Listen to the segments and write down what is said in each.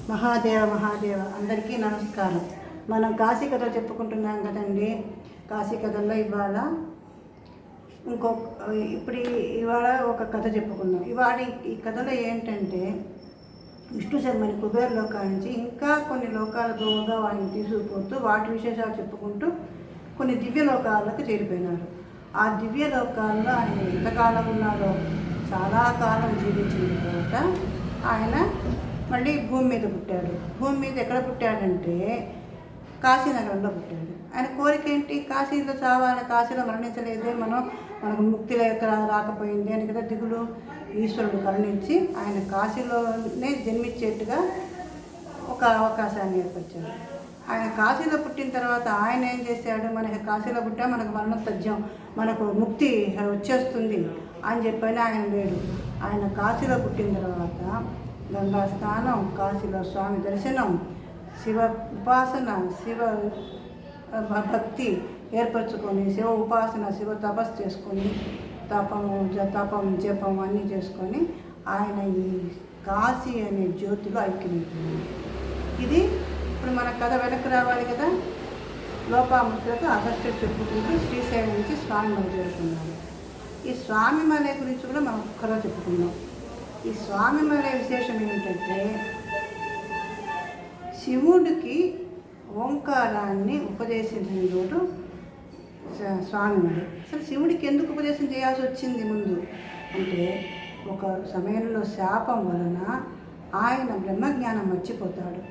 మహాదేవ మహాదేవ అందరికీ నమస్కారం. మనం కాశీ కథలు చెప్పుకుంటున్నాం కదండి. కాశీ కథల్లో ఇవాళ ఒక కథ చెప్పుకున్నాం. ఇవాళ ఈ కథలో ఏంటంటే విష్ణు శర్మని కుబేర లోకాల నుంచి ఇంకా కొన్ని లోకాల దూరంగా వాడిని తీసుకుపోతూ వాటి విశేషాలు చెప్పుకుంటూ కొన్ని దివ్య లోకాలకు చేరిపోయినారు. ఆ దివ్య లోకాల్లో ఆయన ఎంతకాలం ఉన్నాడో చాలా కాలం జీవించిన తర్వాత ఆయన మళ్ళీ భూమి మీద పుట్టాడు. భూమి మీద ఎక్కడ పుట్టాడంటే కాశీనగరంలో పుట్టాడు. ఆయన కోరిక ఏంటి? కాశీలో చావాలి, కాశీలో మరణించలేదే, మనకు ముక్తి లేక రాకపోయింది అని కదా దిగులు. ఈశ్వరుడు కరుణించి ఆయన కాశీలోనే జన్మించేట్టుగా ఒక అవకాశాన్ని ఏర్పరిచాడు. ఆయన కాశీలో పుట్టిన తర్వాత ఆయన ఏం చేశాడు? మనకి కాశీలో పుట్టా మనకు మరణ తథ్యం, మనకు ముక్తి వచ్చేస్తుంది అని చెప్పని ఆయన లేడు. ఆయన కాశీలో పుట్టిన తర్వాత గంగా స్నానం, కాశీలో స్వామి దర్శనం, శివ ఉపాసన, శివ భక్తి ఏర్పరచుకొని శివ ఉపాసన, శివ తపస్సు చేసుకొని తపం జపం అన్నీ చేసుకొని ఆయన ఈ కాశీ అనే జ్యోతిలో ఐక్యమైపోయింది. ఇది ఇప్పుడు మన కథ వెనక్కి రావాలి కదా. లోపాముద్రకు అగస్త్యుడు చెప్పుకుంటూ శ్రీశైలం నుంచి స్వామిమల చేరుకున్నాడు. ఈ స్వామిమల గురించి కూడా మనం ఒక్కరో చెప్పుకున్నాం. ఈ స్వామిమల విశేషం ఏంటంటే శివుడికి ఓంకారాన్ని ఉపదేశించిన చోటు స్వామిమల. అసలు శివుడికి ఎందుకు ఉపదేశం చేయాల్సి వచ్చింది ముందు అంటే, ఒక సమయంలో శాపం వలన ఆయన బ్రహ్మజ్ఞానం మర్చిపోతాడు.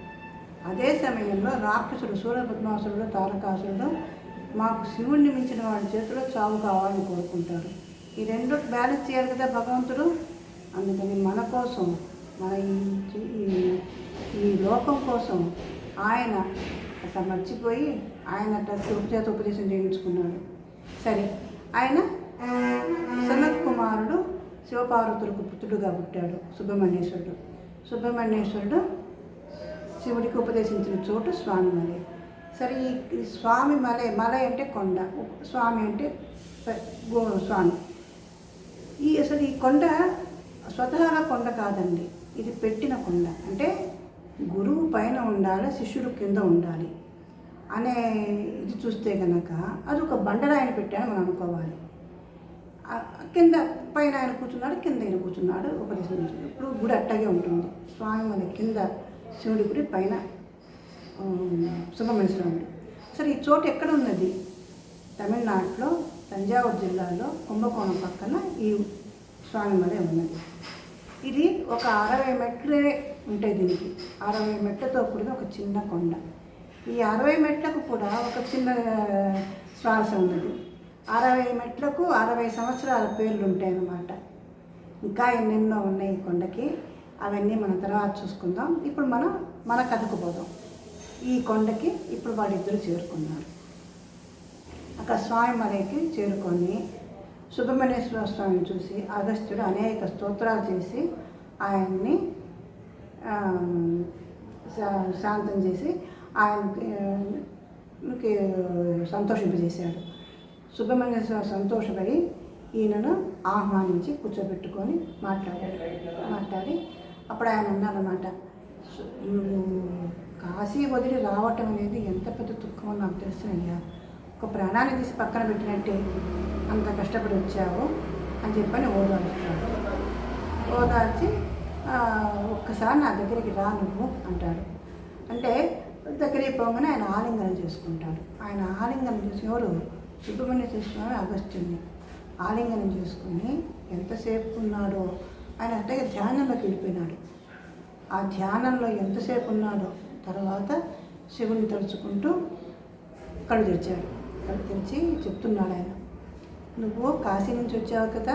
అదే సమయంలో రాక్షసుడు సూర్యపద్మాసురుడు, తారకాసురుడు మాకు శివుడిని మించిన వాడి చేతిలో చావు కావాలని కోరుకుంటారు. ఈ రెండు బ్యాలెన్స్ చేయాలి కదా భగవంతుడు. అందుకని మన కోసం, మన ఈ లోకం కోసం ఆయన అట్లా మర్చిపోయి ఆయన అట్లా చేత ఉపదేశం చేయించుకున్నాడు. సరే, ఆయన సనత్ కుమారుడు శివపార్వతులకు పుత్రుడుగా పుట్టాడు సుబ్రహ్మణ్యేశ్వరుడు శివుడికి ఉపదేశించిన చోటు స్వామిమలై. సరే, ఈ స్వామిమలై, మలై అంటే కొండ, స్వామి అంటే స్వామి. అసలు ఈ కొండ స్వతహాగా కొండ కాదండి, ఇది పెట్టిన కొండ. అంటే గురువు పైన ఉండాలి, శిష్యుడు కింద ఉండాలి అనే ఇది చూస్తే కనుక అది ఒక బండరాయిని పెట్టాను మనం అనుకోవాలి. కింద పైన ఆయన కూర్చున్నాడు, కింద ఆయన కూర్చున్నాడు, ఉపదేశం. ఇప్పుడు గుడి అట్టగే ఉంటుంది. స్వామిమలై కింద శివుడి గుడి, పైన సుబ్రహ్మణ్య స్వామి. అసలు ఈ చోటు ఎక్కడ ఉన్నది? తమిళనాడులో తంజావూరు జిల్లాలో కుంభకోణం పక్కన ఈ స్వామిమలై ఉన్నది. ఇది ఒక 60 మెట్లే ఉంటాయి. దీనికి 60 మెట్లతో కూడిన ఒక చిన్న కొండ. ఈ 60 మెట్లకు కూడా ఒక చిన్న శ్వాస ఉన్నది. 60 మెట్లకు 60 సంవత్సరాల పేర్లు ఉంటాయి అన్నమాట. ఇంకా ఎన్నెన్నో ఉన్నాయి ఈ కొండకి. అవన్నీ మనం తర్వాత చూసుకుందాం. ఇప్పుడు మన కథకు పోదాం. ఈ కొండకి ఇప్పుడు వాళ్ళిద్దరూ చేరుకున్నారు. అక్కడ స్వామిమలైకి చేరుకొని సుబ్రహ్మణ్యేశ్వర స్వామిని చూసి అగస్త్యుడు అనేక స్తోత్రాలు చేసి ఆయన్ని శాంతం చేసి ఆయనకి సంతోషింపజేశాడు. సుబ్రహ్మణ్యేశ్వర సంతోషపడి ఈయనను ఆహ్వానించి కూర్చోబెట్టుకొని మాట్లాడి అప్పుడు ఆయన అన్నారన్నమాట, నువ్వు కాశీ వదిలి రావటం అనేది ఎంత పెద్ద దుఃఖమో నాకు తెలుసునయ్యా. ఒక ప్రాణాన్ని తీసి పక్కన పెట్టినట్టే అంత కష్టపడి వచ్చావు అని చెప్పని ఓదార్చి ఒక్కసారి నా దగ్గరికి రా నువ్వు అంటాడు. అంటే దగ్గరికి పోగానే ఆయన ఆలింగనం చేసుకుంటాడు. ఆయన ఆలింగనం చేసి ఎవరు? సుబ్రహ్మణ్య స్వామి అగస్త్యుడిని ఆలింగనం చేసుకుని ఎంతసేపు ఉన్నాడో ఆయన అంటే ధ్యానంలోకి వెళ్ళిపోయినాడు. ఆ ధ్యానంలో ఎంతసేపు ఉన్నాడో తర్వాత శివుని తలుచుకుంటూ కళ్ళు తెరిచాడు. కళ్ళు తెరిచి చెప్తున్నాడు ఆయన, నువ్వు కాశీ నుంచి వచ్చావు కదా,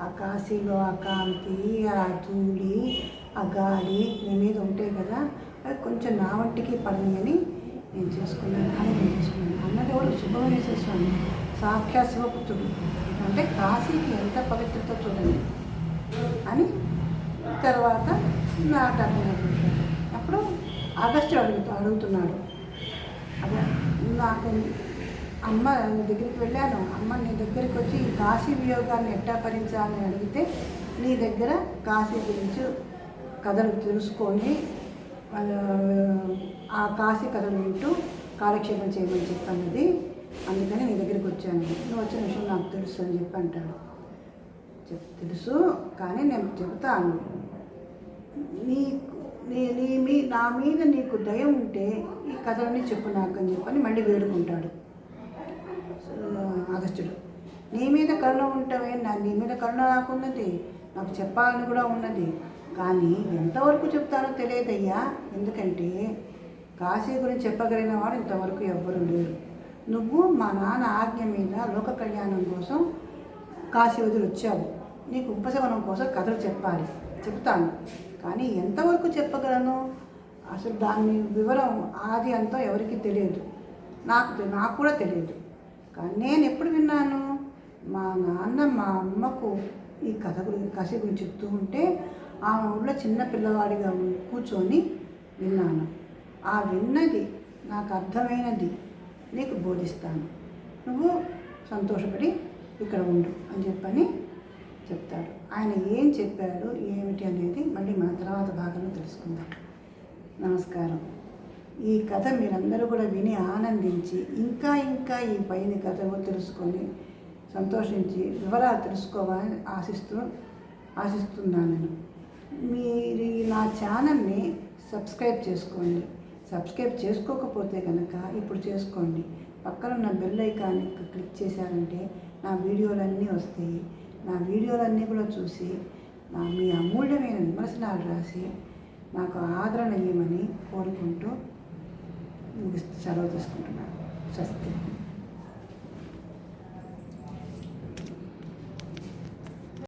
ఆ కాశీలో ఆ కాంతి, ఆ ధూళి, ఆ గాలి నీ మీద ఉంటాయి కదా, అది కొంచెం నా వంటికి పడని అని నేను చేసుకున్నాను అన్నది ఎవరు? సుబ్రహ్మణ్యేశ్వర స్వామి, సాక్షాత్ శివపుత్రుడు. అంటే కాశీకి ఎంత పవిత్రత చూడండి అని తర్వాత అప్పుడు అగస్త్యుడు అడుగుతున్నాడు, అదే నాకు అమ్మ దగ్గరికి వెళ్ళాను, అమ్మ నీ దగ్గరికి వచ్చి కాశీ వియోగాన్ని ఎట్టా భరించాలని అడిగితే నీ దగ్గర కాశీ గురించి కథలు తెలుసుకొని ఆ కాశీ కథలు వింటూ కాలక్షేపం చేయమని చెప్పన్నది. అందుకని నీ దగ్గరికి వచ్చాను. నువ్వు వచ్చిన విషయం నాకు తెలుసు అని చెప్పి అంటాడు. తెలుసు, కానీ నేను చెబుతాను, నా మీద నీకు దయ ఉంటే ఈ కథలన్నీ చెప్పు నాకు అని చెప్పని మళ్ళీ వేడుకుంటాడు అగస్త్యుడు. నీ మీద కరుణ ఉంటవే, నీ మీద కరుణ నాకున్నది, నాకు చెప్పాలని కూడా ఉన్నది, కానీ ఎంతవరకు చెప్తానో తెలియదయ్యా. ఎందుకంటే కాశీ గురించి చెప్పగలిగిన వాడు ఇంతవరకు ఎవ్వరూ లేరు. నువ్వు మా నాన్న ఆజ్ఞ మీద లోక కళ్యాణం కోసం కాశీ వదిలి వచ్చావు. నీకు ఉపశమనం కోసం కథలు చెప్పాలి, చెప్తాను, కానీ ఎంతవరకు చెప్పగలను, అసలు దాని వివరం ఆది అంతా ఎవరికీ తెలియదు, నాకు కూడా తెలియదు. కానీ నేను ఎప్పుడు విన్నాను, మా నాన్న మా అమ్మకు ఈ కథ గురించి కాశీ గురించి చెప్తూ ఉంటే ఆమె ఊళ్ళో చిన్న పిల్లవాడిగా కూర్చొని విన్నాను. ఆ విన్నది నాకు అర్థమైనది నీకు బోధిస్తాను, నువ్వు సంతోషపడి ఇక్కడ ఉండు అని చెప్పని చెప్తాడు. ఆయన ఏం చెప్పాడు ఏమిటి అనేది మళ్ళీ మన తర్వాత భాగంలో తెలుసుకుందాం. నమస్కారం. ఈ కథ మీరందరూ కూడా విని ఆనందించి ఇంకా ఈ పైన కథ తెలుసుకొని సంతోషించి వివరాలు తెలుసుకోవాలని ఆశిస్తున్నాను నేను. మీరు నా ఛానల్ని సబ్స్క్రైబ్ చేసుకోండి. సబ్స్క్రైబ్ చేసుకోకపోతే కనుక ఇప్పుడు చేసుకోండి. పక్కన ఉన్న బెల్ ఐకాన్ని క్లిక్ చేశారంటే నా వీడియోలన్నీ వస్తాయి. నా వీడియోలన్నీ కూడా చూసి మీ అమూల్యమైన విమర్శనాలు రాసి నాకు ఆదరణ ఇవ్వమని కోరుకుంటూ సెలవు తీసుకుంటున్నాను. స్వస్తి.